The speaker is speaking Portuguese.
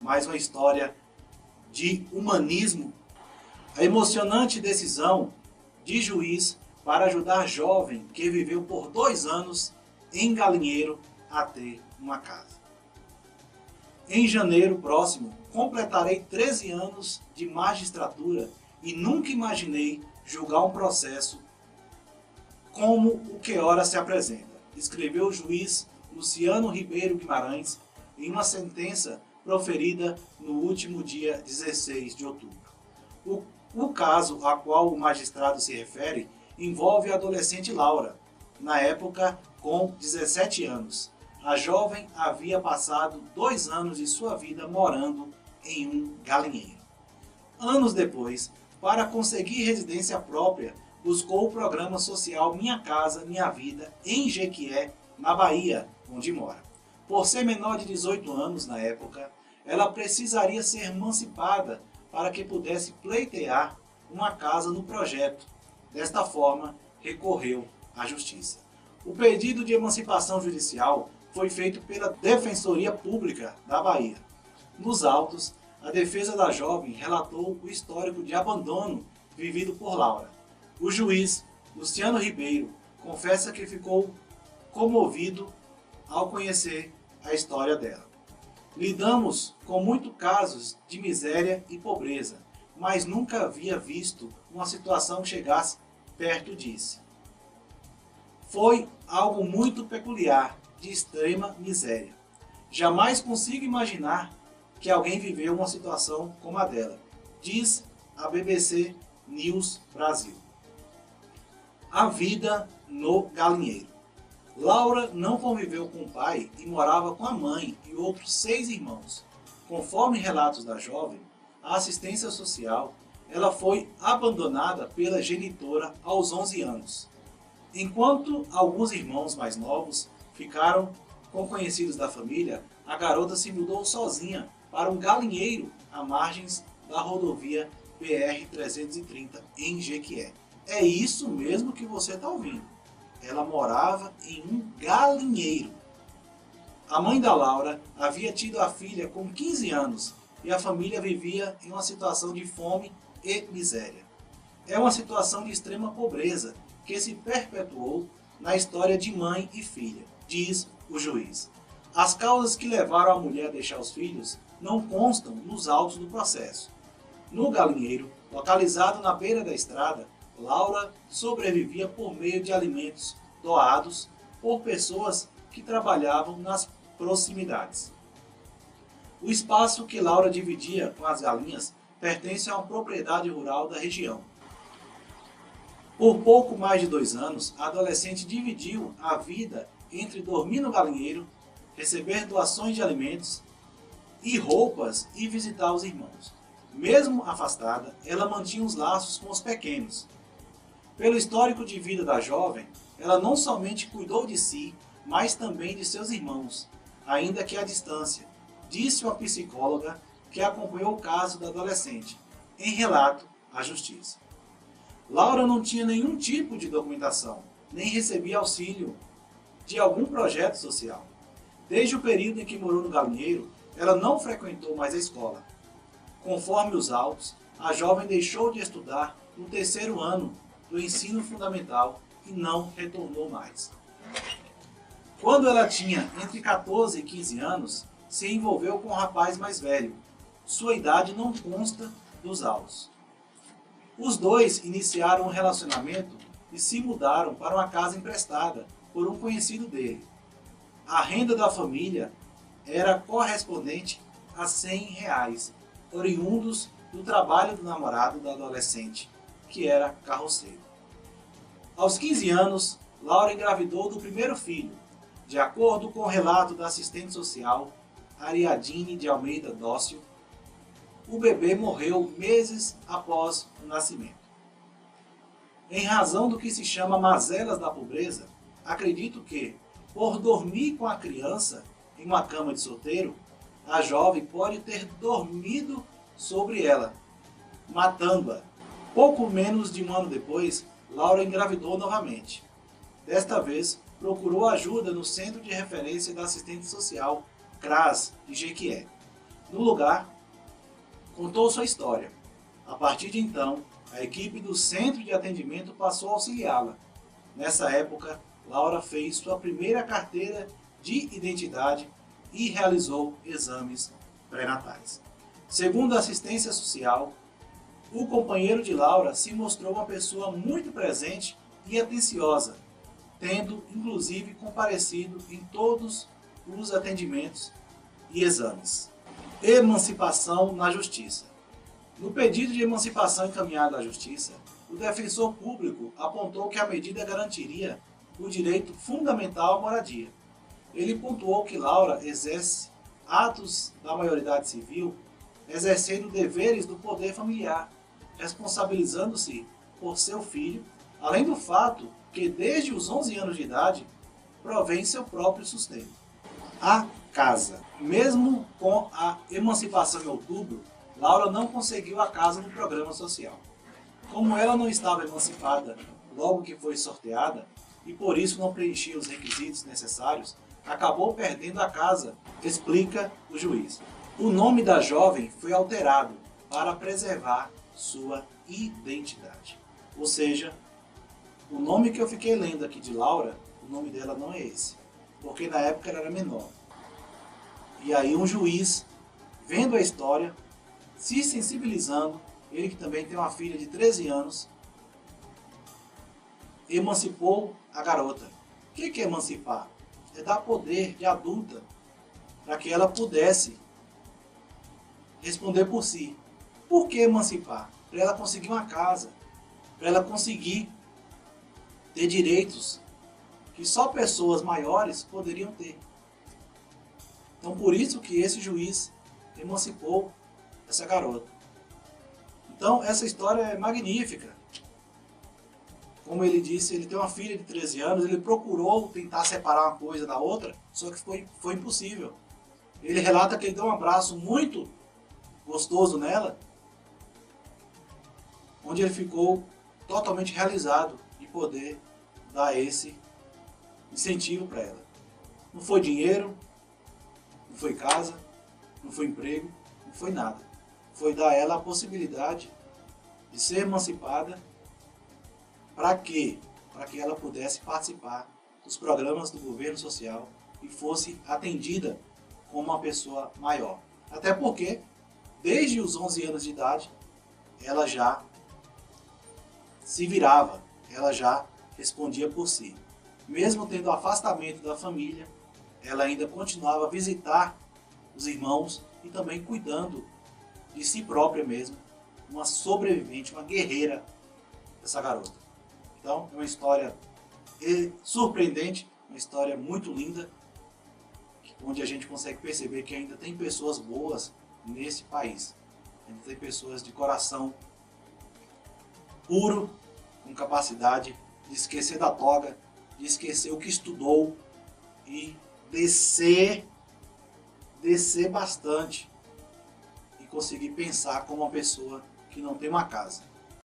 mais uma história de humanismo, a emocionante decisão de juiz para ajudar jovem que viveu por 2 anos em Galinheiro a ter uma casa. Em janeiro próximo, completarei 13 anos de magistratura e nunca imaginei julgar um processo como o que ora se apresenta, escreveu o juiz Luciano Ribeiro Guimarães em uma sentença proferida no último dia 16 de outubro. O caso a qual o magistrado se refere envolve a adolescente Laura, na época com 17 anos. A jovem havia passado 2 anos de sua vida morando em um galinheiro. Anos depois, para conseguir residência própria, buscou o programa social Minha Casa Minha Vida em Jequié, na Bahia, onde mora. Por ser menor de 18 anos na época, ela precisaria ser emancipada para que pudesse pleitear uma casa no projeto. Desta forma, recorreu à justiça. O pedido de emancipação judicial foi feito pela Defensoria Pública da Bahia. Nos autos, a defesa da jovem relatou o histórico de abandono vivido por Laura. O juiz, Luciano Ribeiro, confessa que ficou comovido ao conhecer a história dela. Lidamos com muitos casos de miséria e pobreza, mas nunca havia visto uma situação que chegasse perto disso. Foi algo muito peculiar, de extrema miséria. Jamais consigo imaginar que alguém viveu uma situação como a dela, diz a BBC News Brasil. A vida no galinheiro. Laura não conviveu com o pai e morava com a mãe e outros 6 irmãos. Conforme relatos da jovem, a assistência social, ela foi abandonada pela genitora aos 11 anos. Enquanto alguns irmãos mais novos ficaram com conhecidos da família, a garota se mudou sozinha para um galinheiro à margens da rodovia BR-330 em Jequié. É isso mesmo que você está ouvindo. Ela morava em um galinheiro. A mãe da Laura havia tido a filha com 15 anos e a família vivia em uma situação de fome e miséria. É uma situação de extrema pobreza que se perpetuou na história de mãe e filha, diz o juiz. As causas que levaram a mulher a deixar os filhos não constam nos autos do processo. No galinheiro, localizado na beira da estrada, Laura sobrevivia por meio de alimentos doados por pessoas que trabalhavam nas proximidades. O espaço que Laura dividia com as galinhas pertence a uma propriedade rural da região. Por pouco mais de 2 anos, a adolescente dividiu a vida entre dormir no galinheiro, receber doações de alimentos e roupas e visitar os irmãos. Mesmo afastada, ela mantinha os laços com os pequenos. Pelo histórico de vida da jovem, ela não somente cuidou de si, mas também de seus irmãos, ainda que à distância, disse uma psicóloga que acompanhou o caso da adolescente, em relato à justiça. Laura não tinha nenhum tipo de documentação, nem recebia auxílio de algum projeto social. Desde o período em que morou no galinheiro, ela não frequentou mais a escola. Conforme os autos, a jovem deixou de estudar no 3º ano do ensino fundamental e não retornou mais. Quando ela tinha entre 14 e 15 anos, se envolveu com um rapaz mais velho. Sua idade não consta dos autos. Os dois iniciaram um relacionamento e se mudaram para uma casa emprestada por um conhecido dele. A renda da família era correspondente a R$100, oriundos do trabalho do namorado da adolescente, que era carroceiro. Aos 15 anos, Laura engravidou do primeiro filho. De acordo com o relato da assistente social, Ariadne de Almeida Dócio, o bebê morreu meses após o nascimento. Em razão do que se chama mazelas da pobreza, acredito que, por dormir com a criança em uma cama de solteiro, a jovem pode ter dormido sobre ela, matando-a. Pouco menos de 1 ano depois, Laura engravidou novamente. Desta vez, procurou ajuda no Centro de Referência da Assistente Social, CRAS, de Jequié. No lugar, contou sua história. A partir de então, a equipe do Centro de Atendimento passou a auxiliá-la. Nessa época, Laura fez sua primeira carteira de identidade e realizou exames pré-natais. Segundo a assistência social, o companheiro de Laura se mostrou uma pessoa muito presente e atenciosa, tendo inclusive comparecido em todos os atendimentos e exames. Emancipação na Justiça. No pedido de emancipação encaminhado à Justiça, o defensor público apontou que a medida garantiria o direito fundamental à moradia. Ele pontuou que Laura exerce atos da maioridade civil, exercendo deveres do poder familiar, responsabilizando-se por seu filho, além do fato que desde os 11 anos de idade provém seu próprio sustento. A casa. Mesmo com a emancipação em outubro, Laura não conseguiu a casa no programa social. Como ela não estava emancipada logo que foi sorteada, e por isso não preenchia os requisitos necessários, acabou perdendo a casa, explica o juiz. O nome da jovem foi alterado para preservar sua identidade. Ou seja, o nome que eu fiquei lendo aqui de Laura, o nome dela não é esse, porque na época ela era menor. E aí um juiz, vendo a história, se sensibilizando, ele que também tem uma filha de 13 anos, emancipou a garota. O que é emancipar? É dar poder de adulta para que ela pudesse responder por si. Por que emancipar? Para ela conseguir uma casa, para ela conseguir ter direitos que só pessoas maiores poderiam ter. Então por isso que esse juiz emancipou essa garota. Então essa história é magnífica. Como ele disse, ele tem uma filha de 13 anos, ele procurou tentar separar uma coisa da outra, só que foi impossível. Ele relata que ele deu um abraço muito gostoso nela, onde ele ficou totalmente realizado de poder dar esse incentivo para ela. Não foi dinheiro, não foi casa, não foi emprego, não foi nada. Foi dar a ela a possibilidade de ser emancipada. Para quê? Para que ela pudesse participar dos programas do governo social e fosse atendida como uma pessoa maior. Até porque, desde os 11 anos de idade, ela já se virava, ela já respondia por si. Mesmo tendo afastamento da família, ela ainda continuava a visitar os irmãos e também cuidando de si própria mesmo, uma sobrevivente, uma guerreira, essa garota. Então, é uma história surpreendente, uma história muito linda, onde a gente consegue perceber que ainda tem pessoas boas nesse país. Ainda tem pessoas de coração puro, com capacidade de esquecer da toga, de esquecer o que estudou e descer bastante e conseguir pensar como uma pessoa que não tem uma casa.